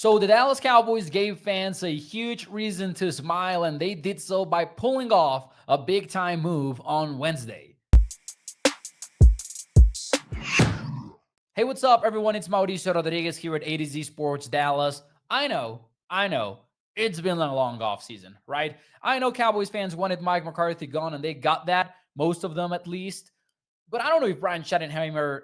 So the Dallas Cowboys gave fans a huge reason to smile, and they did so by pulling off a big time move on Wednesday. Hey, what's up, everyone? It's Mauricio Rodriguez here at A to Z Sports Dallas. I know, it's been a long offseason, right? I know Cowboys fans wanted Mike McCarthy gone, and they got that, most of them at least. But I don't know if Brian Schottenheimer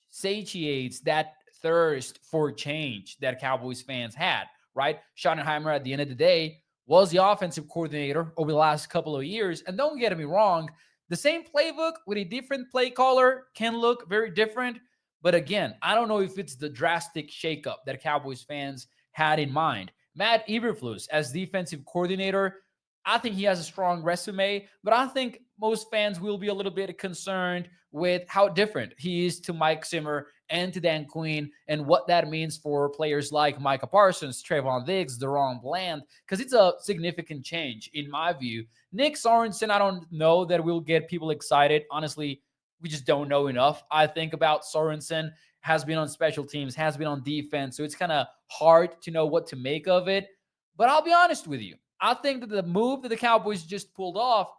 satiates that thirst for change that Cowboys fans had, right? Schottenheimer, at the end of the day, was the offensive coordinator over the last couple of years. And don't get me wrong, the same playbook with a different play caller can look very different. But again, I don't know if it's the drastic shakeup that Cowboys fans had in mind. Matt Eberflus as defensive coordinator, I think he has a strong resume, but I think most fans will be a little bit concerned with how different he is to Mike Zimmer and to Dan Quinn and what that means for players like Micah Parsons, Trayvon Diggs, Deron Bland, because it's a significant change in my view. Nick Sorensen, I don't know that will get people excited. Honestly, we just don't know enough, I think, about Sorensen. Has been on special teams, has been on defense, so it's kind of hard to know what to make of it. But I'll be honest with you. I think that the move that the Cowboys just pulled off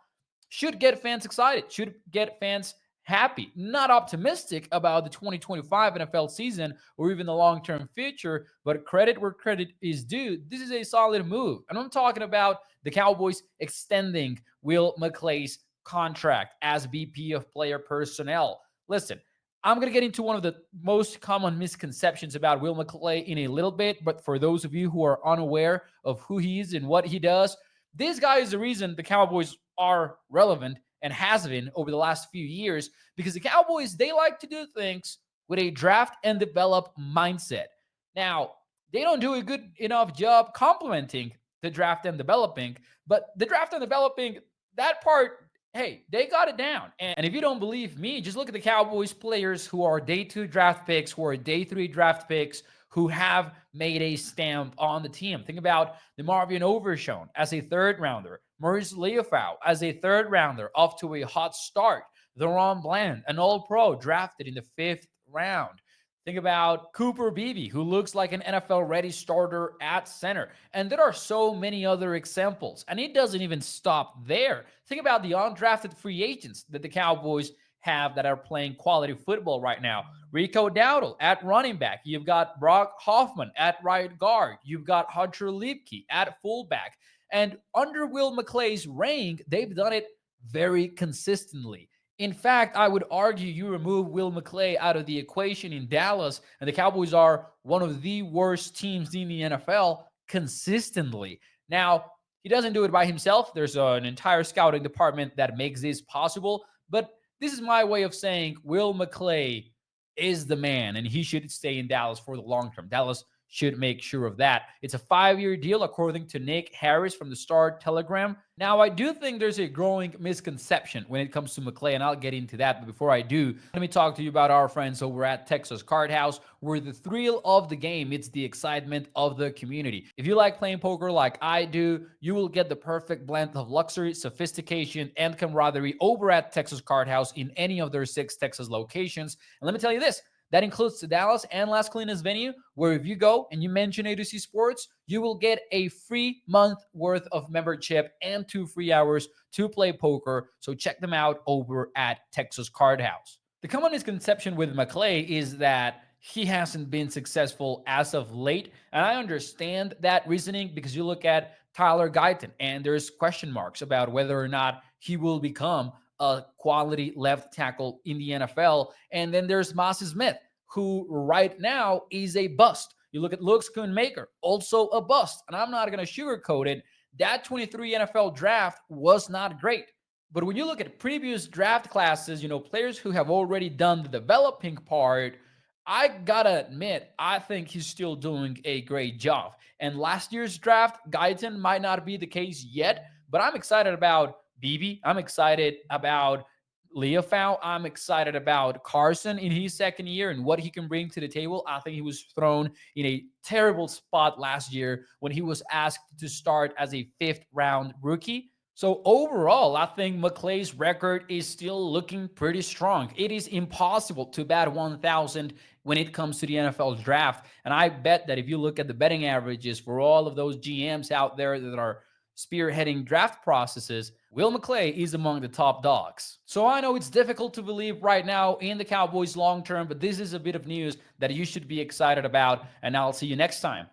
should get fans excited, should get fans happy, not optimistic about the 2025 NFL season or even the long term future, but credit where credit is due. This is a solid move. And I'm talking about the Cowboys extending Will McClay's contract as VP of Player Personnel. Listen, I'm going to get into one of the most common misconceptions about Will McClay in a little bit, but for those of you who are unaware of who he is and what he does, this guy is the reason the Cowboys are relevant and has been over the last few years, because the Cowboys, they like to do things with a draft and develop mindset. Now, they don't do a good enough job complementing the draft and developing, but the draft and developing, that part, hey, they got it down. And if you don't believe me, just look at the Cowboys players who are day 2 draft picks, who are day 3 draft picks, who have made a stamp on the team. Think about the Marvin Overshown as a third rounder, Maurice Leofau as a third rounder, off to a hot start. Deron Bland, an all-pro, drafted in the 5th round. Think about Cooper Beebe, who looks like an NFL-ready starter at center. And there are so many other examples. And it doesn't even stop there. Think about the undrafted free agents that the Cowboys have that are playing quality football right now. Rico Dowdle at running back. You've got Brock Hoffman at right guard. You've got Hunter Liebke at fullback. And under Will McClay's reign, they've done it very consistently. In fact, I would argue you remove Will McClay out of the equation in Dallas, and the Cowboys are one of the worst teams in the NFL consistently. Now, he doesn't do it by himself. There's an entire scouting department that makes this possible. But this is my way of saying Will McClay is the man, and he should stay in Dallas for the long term. Dallas should make sure of that. It's a 5-year deal, according to Nick Harris from the Star Telegram. Now, I do think there's a growing misconception when it comes to McClay, and I'll get into that. But before I do, let me talk to you about our friends over at Texas Card House, where the thrill of the game meets the excitement of the community. If you like playing poker like I do, you will get the perfect blend of luxury, sophistication, and camaraderie over at Texas Card House in any of their 6 Texas locations. And let me tell you this, that includes the Dallas and Las Colinas venue, where if you go and you mention A to C Sports, you will get a free month worth of membership and 2 free hours to play poker. So check them out over at Texas Card House. The common misconception with McClay is that he hasn't been successful as of late. And I understand that reasoning because you look at Tyler Guyton and there's question marks about whether or not he will become a quality left tackle in the NFL. And then there's Mazi Smith, who right now is a bust. You look at Luke Schoonmaker, also a bust. And I'm not going to sugarcoat it. That 23 NFL draft was not great. But when you look at previous draft classes, players who have already done the developing part, I gotta admit, I think he's still doing a great job. And last year's draft, Guyton might not be the case yet, but I'm excited about Beebe. I'm excited about Leofau. I'm excited about Carson in his second year and what he can bring to the table. I think he was thrown in a terrible spot last year when he was asked to start as a 5th round rookie. So overall, I think McClay's record is still looking pretty strong. It is impossible to bat 1,000 when it comes to the NFL draft. And I bet that if you look at the betting averages for all of those GMs out there that are spearheading draft processes, Will McClay is among the top dogs. So I know it's difficult to believe right now in the Cowboys long term, but this is a bit of news that you should be excited about. And I'll see you next time.